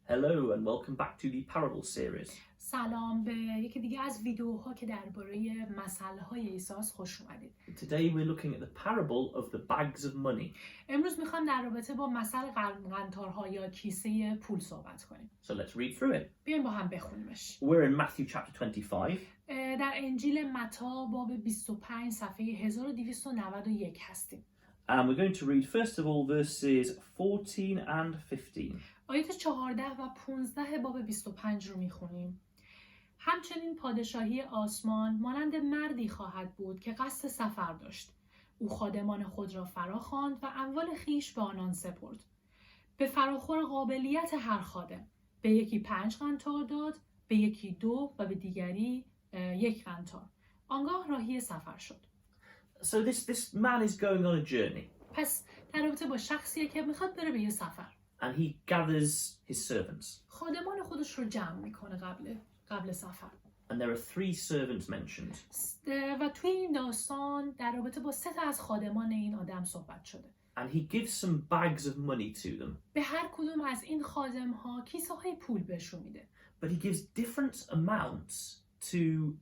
Hello and welcome back to the parable series. سلام به یکی دیگه از ویدیوها که درباره مسئله‌های عیسی خوش اومدید. Today we're looking at the parable of the bags of money. امروز میخوام در رابطه با مثل قنطارها یا کیسه پول صحبت کنیم. So let's read through it. بیایم با هم بخونیمش. We're in Matthew chapter 25. در انجیل متی باب 25 صفحه 1291 هستیم. And we're going to read first of all verses 14 and 15. آیات 14 و 15 باب 25 رو میخونیم. همچنین پادشاهی آسمان مانند مردی خواهد بود که قصد سفر داشت. او خادمان خود را فراخواند و اموال خیش به آنان سپرد. به فراخور قابلیت هر خادم به یکی 5 قنطار داد، به یکی 2 و به دیگری 1 قنطار. آنگاه راهی سفر شد. So this man is going on a journey. پس در رابطه با شخصیه که میخواد بره به یه سفر. And he gathers his servants. خادمان خودش رو جمع میکنه قبل سفر. And there are 3 servants mentioned. و توی این داستان در رابطه با 3 از خادمان این آدم صحبت شده. And he gives some bags of money to them. به هر کدوم از این خادم ها کیسه های پول بهشون میده. But he gives different amounts to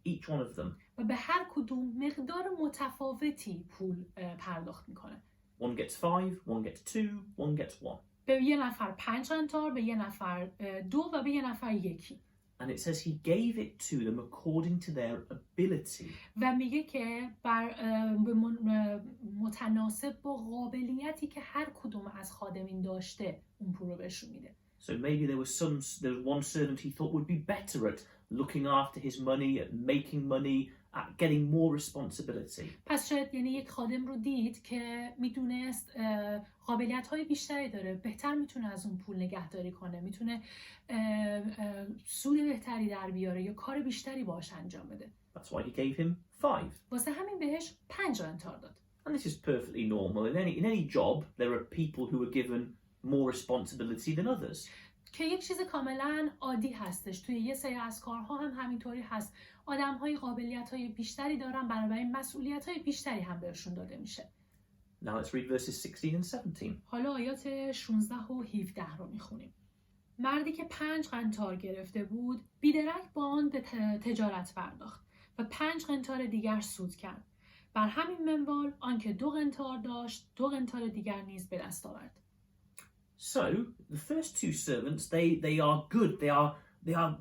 each one of them. و به هر کدوم مقدار متفاوتی پول پرداخت میکنه. One gets 5, one gets 2, one gets 1. به یه نفر 5 قنطار، به یه نفر 2 و به یه نفر 1. And it says he gave it to them according to their ability. و میگه که متناسب با قابلیتی که هر کدوم از خادمین داشته اون پول رو بهشون میده. So maybe there was one servant he thought would be better at looking after his money, at making money, at getting more responsibility. پس شاید یعنی یک خادم رو دید که میدونست قابلیت‌های بیشتری داره، بهتر میتونه از اون پول نگهداری کنه، میتونه سود بهتری در بیاره یا کار بیشتری باهاش انجام بده. That's why he gave him 5. واسه همین بهش 5 قنطار داد. And this is perfectly normal. In any job, there are people who are given more responsibility than others. که یک چیز کاملا عادی هستش. توی یه سری از کارها هم همینطوری هست. آدم‌های قابلیت‌های بیشتری دارن، بنابراین مسئولیت‌های بیشتری هم بهشون داده میشه. Now let's read verses 16 and 17. حالا آیات 16 و 17 رو میخونیم. مردی که 5 قنطار گرفته بود، بیدرک با آن به تجارت پرداخت و 5 قنطار دیگر سود کرد. بر همین منوال آنکه 2 قنطار داشت، 2 قنطار دیگر نیز به دست آورد. So the first 2 servants, they are good. They are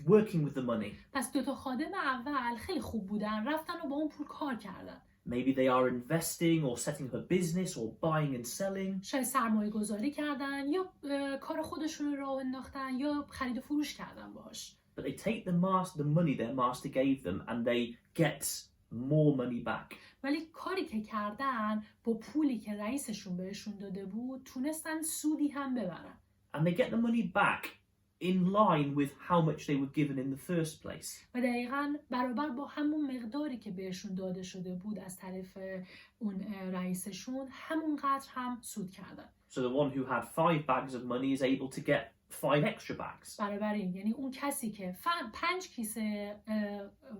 working with the money. پس 2 خادم اول خیلی خوب بودن، رفتن و با اون پول کار کردن. Maybe they are investing or setting up a business or buying and selling. شاید سرمایه گذاری کردن یا کار خودشون رو راه انداختن یا خرید و فروش کردن باهاش. But they take the money their master gave them and they get more money back. ولی کاری که کردن با پولی که رئیسشون بهشون داده بود تونستن سودی هم ببرن. And they get the money back in line with how much they were given in the first place. و دقیقاً برابر با همون مقداری که بهشون داده شده بود از طرف اون رئیسشون همونقدر هم سود کردن. So the one who had 5 bags of money is able to get 5 extra bags. برابر این یعنی اون کسی که 5 کیسه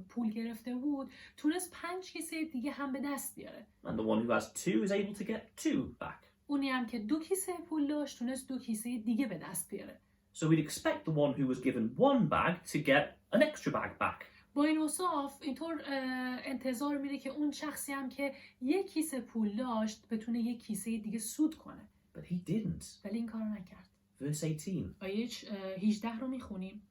پول گرفته بود تونست 5 کیسه دیگه هم به دست بیاره. And the one who has 2 is able to get 2 back. اونی هم که 2 کیسه پول داشت تونست 2 کیسه دیگه به دست بیاره. So we'd expect the one who was given 1 bag to get an extra bag back. با این اوصاف اینطور انتظار میره که اون شخصی هم که 1 کیسه پول داشت بتونه 1 کیسه دیگه سود کنه. But he didn't. ولی این کارو نکرد. Verse 18. آیه 18 رو میخونیم.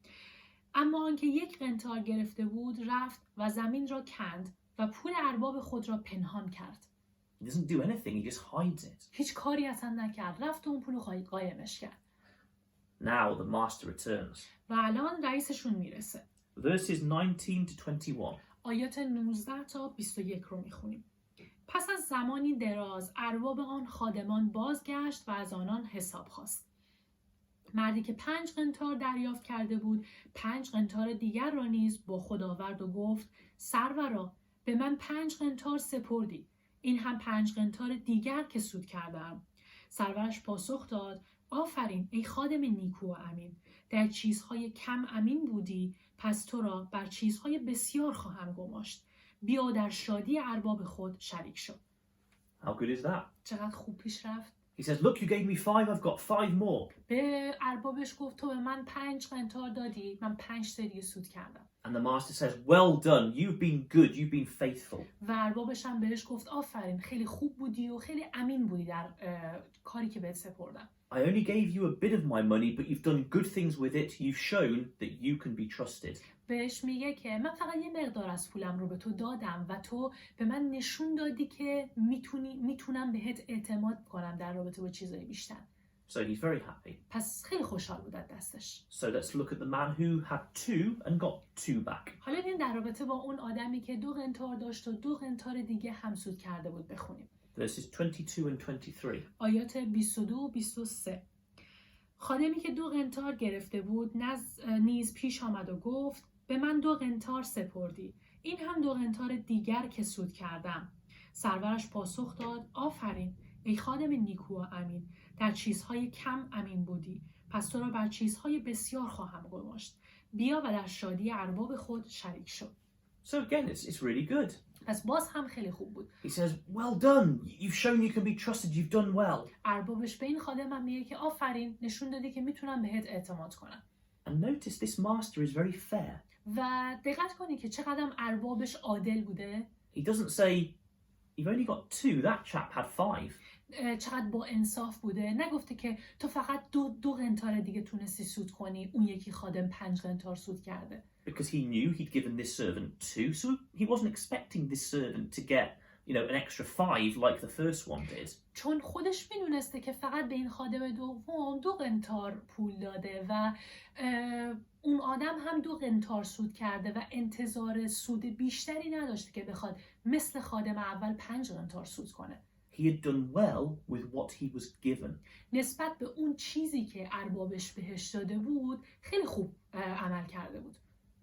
اما آنکه 1 قنطار گرفته بود رفت و زمین را کند و پول ارباب خود را پنهان کرد. He doesn't do anything, he just hides it. هیچ کاری اصلا نکرد، رفت و اون پول رو قایمش کرد. Now the master returns. و الان رئیسشون میرسه. Verses 19 to 21. آیات 19 تا 21 رو میخونیم. پس از زمانی دراز ارباب آن خادمان بازگشت و از آنان حساب خواست. مردی که 5 قنطار دریافت کرده بود 5 قنطار دیگر را نیز با خود آورد و گفت سرورا به من 5 قنطار سپردی، این هم 5 قنطار دیگر که سود کردم. سرورش پاسخ داد آفرین ای خادم نیکو و امین، در چیزهای کم امین بودی، پس تو را بر چیزهای بسیار خواهم گماشت. بیا در شادی ارباب خود شریک شو. How good is that? چقدر خوب پیش رفت. He says, look, you gave me 5, I've got 5 more. به اربابش گفت تو به من 5 قنطار دادی، من 5 تا دیگه سود کردم. And the master says, well done, you've been good, you've been faithful. و اربابش هم بهش گفت آفرین، خیلی خوب بودی و خیلی امین بودی در کاری که بهت سپردم. I only gave you a bit of my money, but you've done good things with it. You've shown that you can be trusted. بهش میگه که من فقط یه مقدار از پولم رو به تو دادم و تو به من نشون دادی که میتونم بهت اعتماد کنم در رابطه با چیزای بیشتر. So he's very happy. پس خیلی خوشحال بود از دستش. So let's look at the man who had 2 and got 2 back. حالا بیاین در رابطه با اون آدمی که 2 قنطار داشت و 2 قنطار دیگه هم سود کرده بود بخونیم. Verses 22 and 23. آیات 22 و 23. خادمی که 2 قنطار گرفته بود نیز پیش آمد و گفت به من 2 قنطار سپردی، این هم 2 قنطار دیگر که سود کردم. سرورش پاسخ داد آفرین ای خادم نیکو و امین، در چیزهای کم امین بودی، پس تو را بر چیزهای بسیار خواهم گماشت. بیا و در شادی ارباب خود شریک شد. So again, it's really good. پس باز هم خیلی خوب بود. He says, well done, you've shown you can be trusted, you've done well. اربابش به این خادم هم میگه که آفرین، نشون دادی که میتونم بهت اعتماد کنم. And notice this master is very fair. و دقت کنی که چقدر اربابش عادل بوده. He doesn't say, you've only got 2, that chap had 5. چقدر با انصاف بوده. نگفته که تو فقط 2 قنطار دیگه تونستی سود کنی، اون یکی خادم 5 قنطار سود کرده. Because he knew he'd given this servant 2, so he wasn't expecting this servant to get, an extra 5 like the first one did. چون خودش میدونسته که فقط به این خادم دوم 2 قنطار پول داده و اون آدم هم 2 قنطار سود کرده و انتظار سود بیشتری نداشته که بخواد مثل خادم اول 5 قنطار سود کنه. He had done well with what he was given. نسبت به اون چیزی که اربابش بهش داده بود خیلی خوب عمل کرده بود.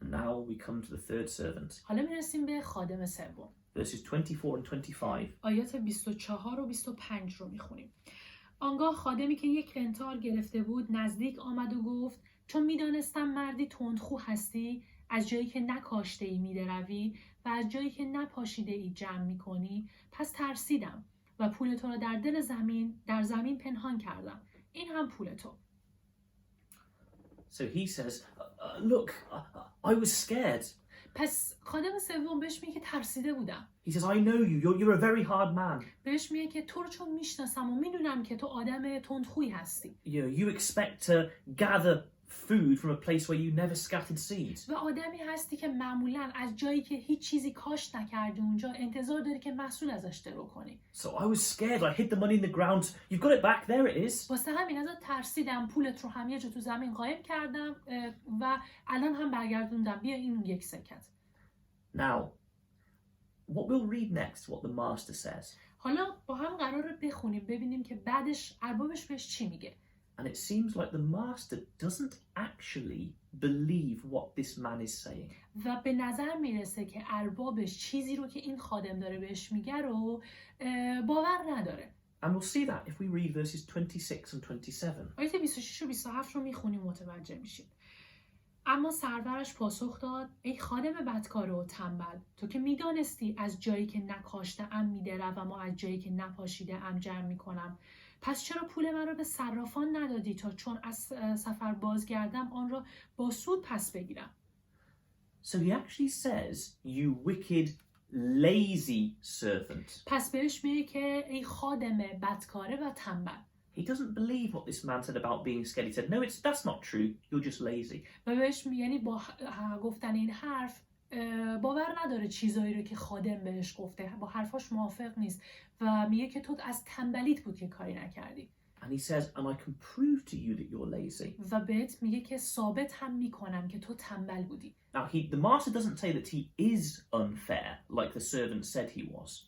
And now we come to the third servant. حالا میرسیم به خادم سوم. Verses 24 and 25. آیات 24 و 25 رو میخونیم. آنگاه خادمی که 1 قنطار گرفته بود نزدیک آمد و گفت چون میدانستم مردی تندخو هستی، از جایی که نکاشته ای میدروی و از جایی که نپاشیده ای جمع میکنی، پس ترسیدم و پول تو را در زمین پنهان کردم. این هم پول تو. So he says, look, I was scared. پس خادم سوم بهش میگه که ترسیده بودم. He says, I know you, you're a very hard man. بهش میگه که تو رو چون میشناسم و میدونم که تو آدم تندخویی هستی. You expect to gather food from a place where you never scattered seeds. و آدمی هستی که معمولاً از جایی که هیچ چیزی کاشت نکردی اونجا انتظار داری که محصول ازش درو کنی. So I was scared. I hid the money in the ground. You've got it back. There it is. واسه همین ازت ترسیدم، پولت رو هم یه جا تو زمین قایم کردم و الان هم برگردوندم. بیا این 1 سکت. Now, what we'll read next, what the master says. حالا با هم قراره بخونیم ببینیم که بعدش اربابش بهش چی میگه. And it seems like the master doesn't actually believe what this man is saying. و به نظر میرسه که اربابش چیزی رو که این خادم داره بهش میگه رو باور نداره. And we'll see that if we read verses 26 and 27. آیات 26 و 27 رو میخونیم متوجه میشیم. اما سرورش پاسخ داد ای خادم بدکار و تنبل، تو که میدانستی از جایی که نکاشته ام میدروم و از جایی که نپاشیده ام جمع میکنم، پس چرا پول من را به صرافان ندادی تا چون از سفر بازگردم آن را با سود پس بگیرم؟ So he actually says, you wicked, lazy servant. پس بهش میگه که ای خادم بدکاره و تنبل. He doesn't believe what this man said about being scared. He said, no, that's not true. You're just lazy. و بهش یعنی با گفتن این حرف باور نداره چیزایی رو که خادم بهش گفته، با حرفاش موافق نیست و میگه که تو از تنبلیت بود که کاری نکردی. And he says, and I can prove to you that you're lazy. و بهت میگه که ثابت هم میکنم که تو تنبل بودی. Now, the master doesn't say that he is unfair, like the servant said he was.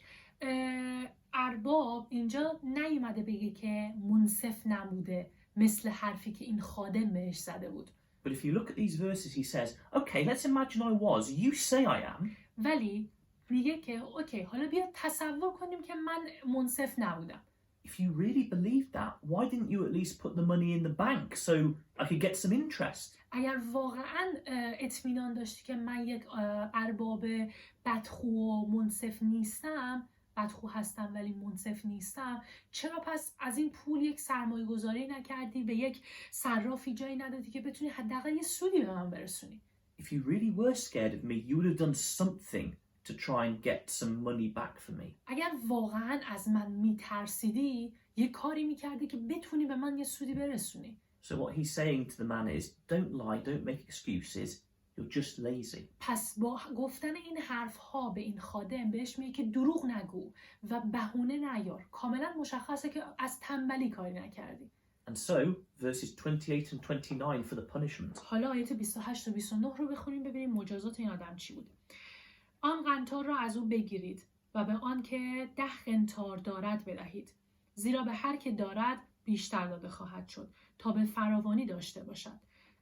ارباب اینجا نیومده بگه که منصف نبوده مثل حرفی که این خادم بهش زده بود. But if you look at these verses, he says, okay, let's imagine I was. You say I am. ولی میگه که اوکی، حالا بیا تصور کنیم که من منصف نبودم. If you really believed that, why didn't you at least put the money in the bank so I could get some interest? اگر واقعا اطمینان داشتی که من یک ارباب بدخو و منصف نیستم، بدخو هستم ولی منصف نیستم، چرا پس از این پول یک سرمایه گذاری نکردی، به یک صرافی جایی ندادی که بتونی حداقل یه سودی به من برسونی؟ If you really were scared of me, you would have done something to try and get some money back for me. اگر واقعا از من میترسیدی یه کاری میکردی که بتونی به من یه سودی برسونی. So what he's saying to the man is, don't lie, don't make excuses, you're just lazy. پس با گفتن این حرفها به این خادم بهش میگه که دروغ نگو و بهونه نیار. کاملا مشخصه که از تنبلی کاری نکردی. And so, verses 28 and 29 for the punishment. حالا آیات 28 و 29 رو بخونیم ببینیم مجازات این آدم چی بود. آن قنطار را از او بگیرید و به آن که 10 قنطار دارد بدهید. زیرا به هر که دارد بیشتر داده خواهد شد تا به فراوانی داشته باشد.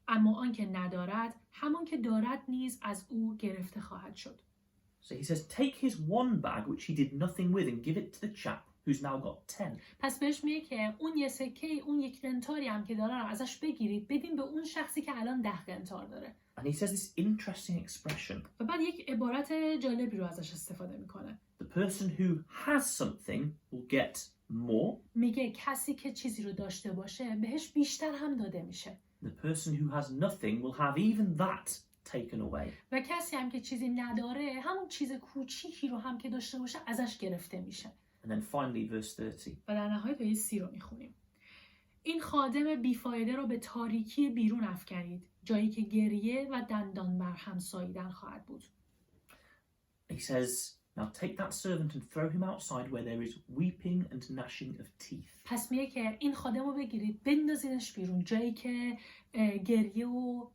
اما آن که ندارد همان که دارد نیز از او گرفته خواهد شد. So he says, take his one bag which he did nothing with and give it to the chap who's now got 10. پس بهش میگه که اون یه سکه، اون یک قنطاری هم که داره رو ازش بگیرید، بدین به اون شخصی که الان 10 قنطار داره. And he says this interesting expression. و بعد یک عبارت جالبی رو ازش استفاده میکنه. The person who has something will get more. میگه کسی که چیزی رو داشته باشه بهش بیشتر هم داده میشه. The person who has nothing will have even that taken away. و کسی هم که چیزی نداره همون چیز کوچیکی رو هم که داشته باشه ازش گرفته میشه. And then finally verse 30. و در نهایت آیه 30 رو میخونیم. این خادم بیفایده رو به تاریکی بیرون افکنید، جایی که گریه و دندان بر هم ساییدن خواهد بود. He says, now take that servant and throw him outside where there is weeping and gnashing of teeth. پس میگه که این خادم رو بگیرید بندازینش بیرون، جایی که گریه و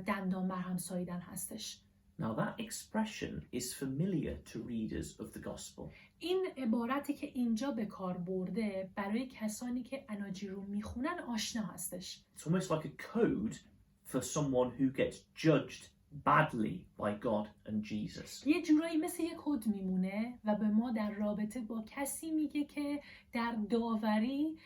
دندان بر هم ساییدن هستش. Now that expression is familiar to readers of the gospel. این عبارتی که اینجا به کار برده برای کسانی که اناجیل رو میخونن آشنا هستش. It's almost like a code for someone who gets judged badly by God and Jesus. یه جورایی مثل یک کد میمونه و به ما در رابطه با کسی میگه که در داوری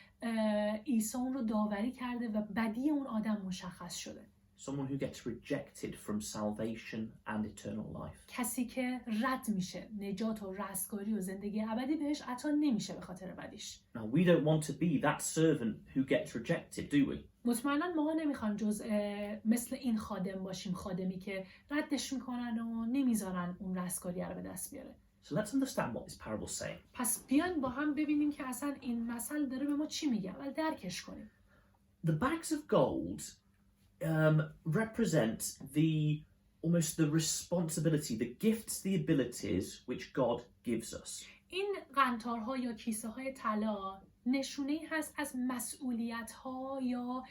عیسی اون رو داوری کرده و بدی اون آدم مشخص شده. Someone who gets rejected from salvation and eternal life. کسی که رد میشه، نجات و رستگاری و زندگی ابدی بهش عطا نمیشه به خاطر بدیش. Now we don't want to be that servant who gets rejected, do we? مطمئنا ما نمیخوایم مثل این خادم باشیم، خادمی که ردش میکنن و نمیذارن اون رستگاری رو به دست بیاره. So let's understand what this parable is saying. پس بیاین با هم ببینیم که اصلا این مثل داره به ما چی میگه و درکش کنیم. The bags of gold represent almost the responsibility, the gifts, the abilities which God gives us. این قنطارها یا کیسه های طلا نشونه‌ای هست از مسئولیت ها یا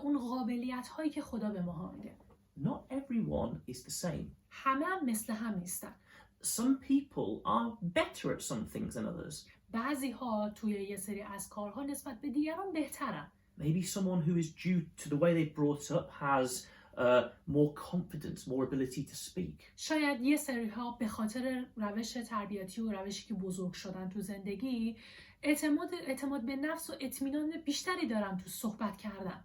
اون قابلیت هایی که خدا به ما میده. Not everyone is the same. همه هم مثل هم نیستن. Some people are better at some things than others. بعضی ها توی یه سری از کارها نسبت به دیگران بهترن. Maybe someone who is due to the way they brought up has more confidence, more ability to speak. شاید یه سری ها به خاطر روش تربیتی و روشی که بزرگ شدن تو زندگی اعتماد به نفس و اطمینان بیشتری دارن تو صحبت کردن.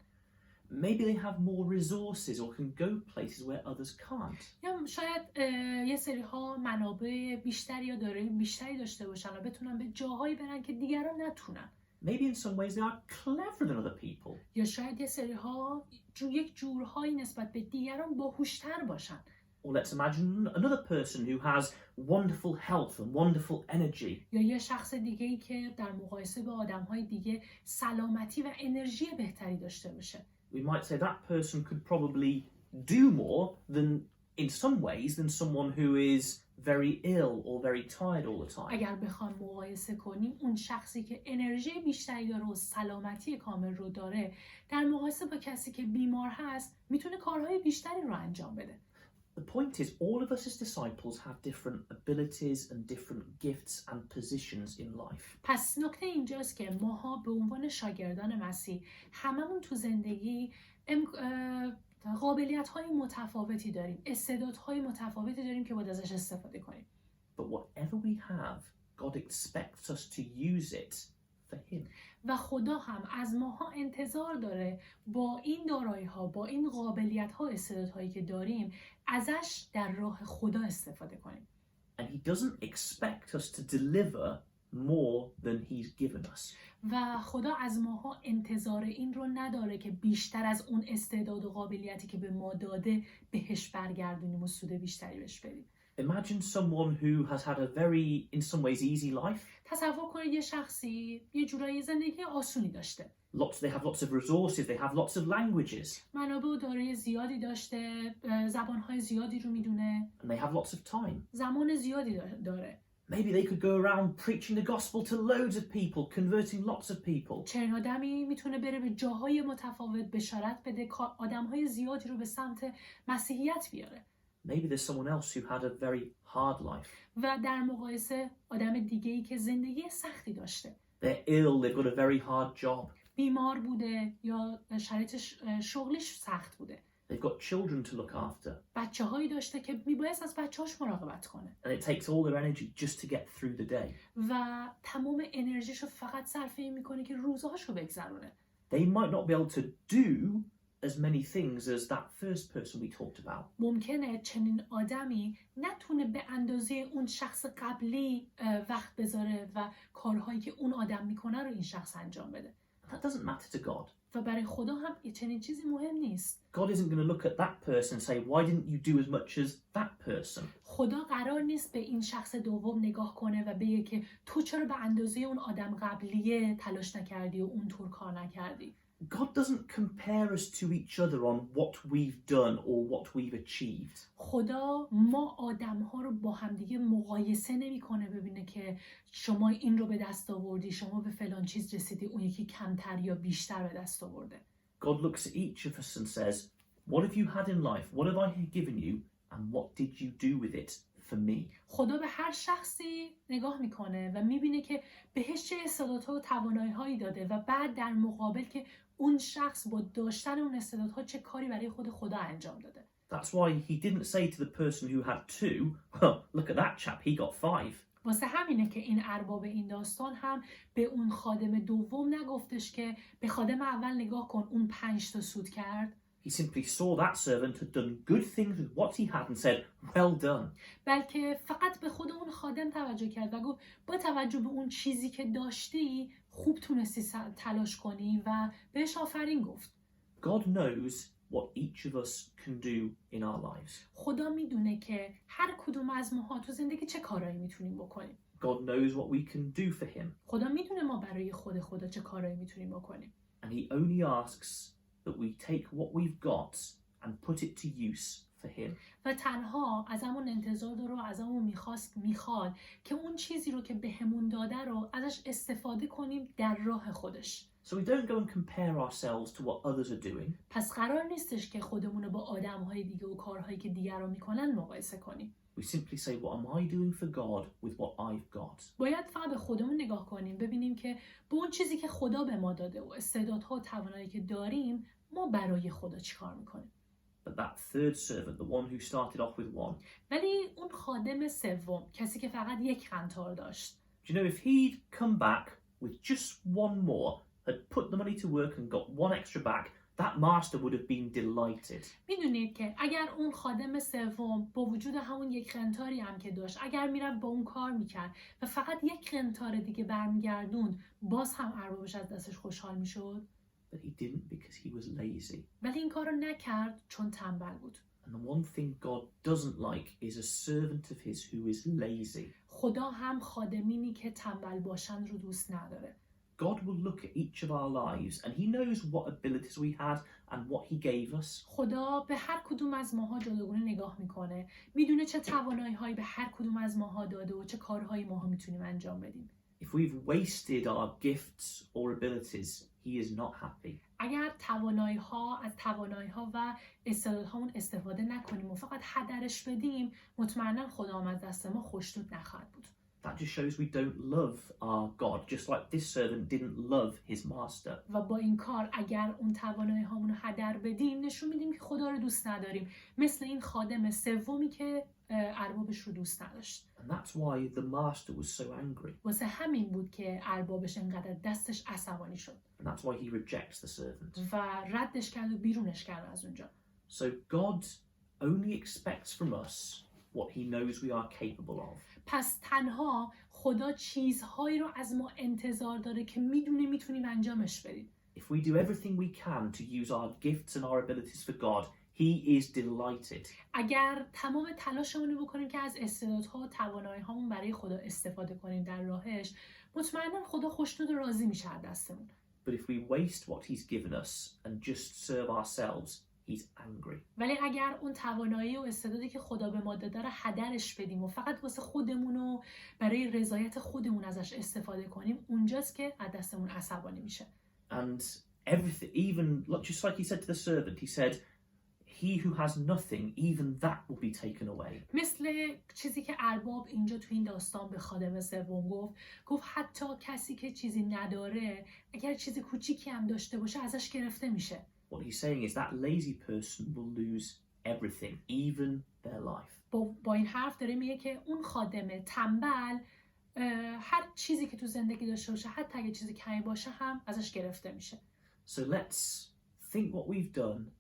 Maybe they have more resources or can go places where others can't. یا شاید یه سری ها منابع بیشتری یا دارایی بیشتری داشته باشن و بتونن به جاهایی برن که دیگران نتونن. Maybe in some ways they are cleverer than other people. یا شاید یه سری ها یک جورهایی نسبت به دیگران باهوشتر باشن. Or let's imagine another person who has wonderful health and wonderful energy. یا یه شخص دیگه‌ای که در مقایسه با آدم‌های دیگه سلامتی و انرژی بهتری داشته باشه. We might say that person could probably do more than in some ways than someone who is very ill or very tired all the time. اگر بخوام مقایسه کنیم اون شخصی که انرژی بیشتری داره و سلامتی کامل رو داره در مقایسه با کسی که بیمار هست میتونه کارهای بیشتری رو انجام بده. The point is, all of us as disciples have different abilities and different gifts and positions in life. پس نکته اینجاست که ماها به عنوان شاگردان مسیح هممون تو زندگی قابلیت‌های متفاوتی داریم، استعدادهای متفاوتی داریم که باید ازش استفاده کنیم. But whatever we have, God expects us to use it for Him. و خدا هم از ماها انتظار داره با این دارایی‌ها، با این قابلیت‌ها، استعدادهایی که داریم ازش در راه خدا استفاده کنیم. And he doesn't expect us to deliver more than he's given us. و خدا از ماها انتظار این رو نداره که بیشتر از اون استعداد و قابلیتی که به ما داده بهش برگردونیم و سود بیشتری بهش بدیم. Imagine someone who has had a very, in some ways, easy life. تصور کنید یه شخصی یه جورایی زندگی آسونی داشته. They have lots of resources, they have lots of languages. منابع و دارایی زیادی داشته، زبانهای زیادی رو میدونه. And they have lots of time. زمان زیادی داره. Maybe they could go around preaching the gospel to loads of people, converting lots of people. چنین آدمی میتونه بره به جاهای متفاوت بشارت بده، آدمهای زیادی رو به سمت مسیحیت بیاره. Maybe there's someone else who had a very hard life. و در مقایسه آدم دیگه‌ای که زندگی سختی داشته. They're ill, they've got a very hard job. بیمار بوده یا شرایط شغلش سخت بوده. They've got children to look after. بچه‌هایی داشته که میبایست از بچه‌هاش مراقبت کنه. And it takes all their energy just to get through the day. و تمام انرژیشو فقط صرف این میکنه که روزهاشو بگذرونه. They might not be able to do as many things as that first person we talked about. ممکنه چنین آدمی نتونه به اندازه اون شخص قبلی وقت بذاره و کارهایی که اون آدم میکنه رو این شخص انجام بده. That doesn't matter to God. و برای خدا هم چنین چیزی مهم نیست. God isn't going to look at that person and say, why didn't you do as much as that person? خدا قرار نیست به این شخص دوم نگاه کنه و بگه که تو چرا به اندازه اون آدم قبلیه تلاش نکردی و اونطور کار نکردی. God doesn't compare us to each other on what we've done or what we've achieved. خدا ما آدم‌ها رو با همدیگه مقایسه نمی‌کنه ببینه که شما این رو به دست آوردی، شما به فلان چیز رسیدی، اون یکی کمتر یا بیشتر به دست آورده. God looks at each of us and says, what have you had in life? What have I given you? And what did you do with it for me? خدا به هر شخصی نگاه میکنه و میبینه که بهش چه استعدادها و توانایی‌هایی داده و بعد در مقابل که اون شخص با داشتن اون استعدادها چه کاری برای خدا انجام داده. That's why he didn't say to the person who had 2, well, look at that chap, he got 5. واسه همینه که این ارباب این داستان هم به اون خادم دوم نگفتش که به خادم اول نگاه کن اون 5 تا سود کرد. He simply saw that servant had done good things with what he had and said, well done. بلکه فقط به خود اون خادم توجه کرد و گفت با توجه به اون چیزی که داشتی خوب تونستی تلاش کنی و بهش آفرین گفت. God knows what each of us can do in our lives. خدا میدونه که هر کدوم از ماها تو زندگی چه کارایی میتونیم بکنیم. God knows what we can do for him. خدا میدونه ما برای خدا چه کارایی میتونیم بکنیم. And he only asks that we take what we've got and put it to use for him. و تنها از همون انتظار داره و از همون میخواد که اون چیزی رو که بهمون داده رو ازش استفاده کنیم در راه خودش. So we don't go and compare ourselves to what others are doing. پس قرار نیستش که خودمون رو با آدم‌های دیگه و کارهایی که دیگران میکنن مقایسه کنیم. We simply say, what am I doing for God with what I've got? باید فقط به خودمون نگاه کنیم ببینیم که با اون چیزی که خدا به ما داده و استعدادها و توانایی که داریم ما برای خدا چیکار میکنیم. But that third servant, the one who started off with 1. ولی اون خادم سوم، کسی که فقط 1 قنطار داشت. Do you know if he'd come back with just 1 more, had put the money to work and got 1 extra back, that master would have been delighted. میدونید که اگر اون خادم سوم با وجود همون 1 قنطاری هم که داشت اگر میرفت با اون کار میکرد و فقط 1 قنطار دیگه برمیگردوند باز هم اربابش از دستش خوشحال میشد. But he didn't because he was lazy. ولی این کار رو نکرد چون تنبل بود. And the one thing God doesn't like is a servant of his who is lazy. خدا هم خادمینی که تنبل باشن رو دوست نداره. God will look at each of our lives and he knows what abilities we had and what he gave us. خدا به هر کدوم از ماها جداگونه نگاه میکنه. میدونه چه توانایی هایی به هر کدوم از ماها داده و چه کارهایی ماها میتونیم انجام بدیم. If we've wasted our gifts or abilities, he is not happy. اگر از توانایی ها و استعدادهامون استفاده نکنیم و فقط هدرش بدیم مطمئنا خدا هم از دست ما خشنود نخواهد بود. That just shows we don't love our God, just like this servant didn't love his master. و با این کار اگر اون توانایی هامون رو هدر بدیم نشون میدیم که خدا رو دوست نداریم، مثل این خادم سومی که اربابش رو دوست نداشت. And that's why the master was so angry. واسه همین بود که اربابش انقدر دستش عصبانی شد. And that's why he rejects the servant. و ردش کرد و بیرونش کرد از اونجا. So God only expects from us what he knows we are capable of. پس تنها خدا چیزهایی رو از ما انتظار داره که میدونه میتونیم انجامش بدیم. If we do everything we can to use our gifts and our abilities for God, he is delighted. اگر تمام تلاشمون رو بکنیم که از استعدادها و توانایی هامون برای خدا استفاده کنیم در راهش، مطمئنم خدا خشنود و راضی میشه از دستمون. But if we waste what he's given us and just serve ourselves, he's angry. ولی اگر اون توانایی و استعدادی که خدا به ما داده رو هدرش بدیم و فقط واسه خودمون و برای رضایت خودمون ازش استفاده کنیم، اونجاست که از دستمون عصبانی میشه. And everything, even just like he said to the servant, he said, he who has nothing, even that will be taken away. مثل چیزی که ارباب اینجا تو این داستان به خادم سوم گفت حتی کسی که چیزی نداره اگر چیز کوچیکی هم داشته باشه ازش گرفته میشه. What he's saying is that lazy person will lose everything, even their life. با این حرف داره میگه که اون خادم تنبل هر چیزی که تو زندگی داشته باشه، حتی اگه چیزی کمی باشه هم ازش گرفته میشه. So let's think what we've done,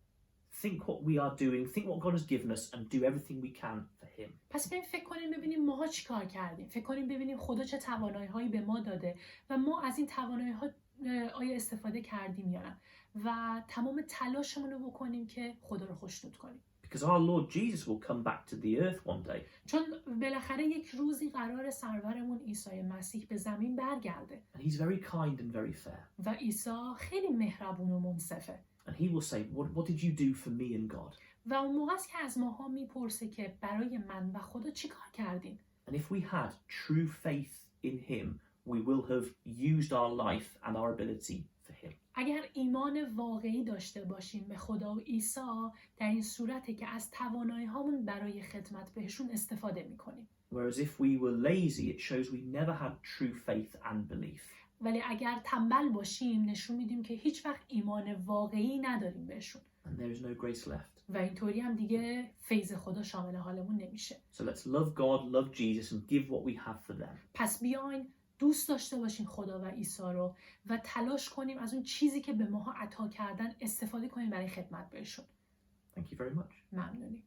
think what we are doing, think what God has given us and do everything we can for him. پس بریم فکر کنیم ببینیم ماها چی کار کردیم. فکر کنیم ببینیم خدا چه توانایی هایی به ما داده و ما از این توانایی ها آیا استفاده کردیم یا نه، و تمام تلاشمون رو بکنیم که خدا رو خشنود کنیم. Because our Lord Jesus will come back to the earth one day. چون بالاخره یک روزی قرار سرورمون عیسی مسیح به زمین برگرده. And he's very kind and very fair. و عیسی خیلی مهربون و منصفه. And he will say, what did you do for me and God? و اون موقع است که از ماها میپرسه که برای من و خدا چی کار کردین؟ And if we had true faith in him, we will have used our life and our ability for him. اگر ایمان واقعی داشته باشیم به خدا و عیسی، در این صورته که از توانایی هامون برای خدمت بهشون استفاده میکنیم. Whereas if we were lazy, it shows we never had true faith and belief. ولی اگر تنبل باشیم نشون میدیم که هیچ وقت ایمان واقعی نداریم بهشون. And there is no grace left. و اینطوری هم دیگه فیض خدا شامل حالمون نمیشه. So let's love God, love Jesus and give what we have for them. پس بیاین دوست داشته باشیم خدا و عیسی رو و تلاش کنیم از اون چیزی که به ماها عطا کردن استفاده کنیم برای خدمت بهشون. Thank you very much. ممنونیم.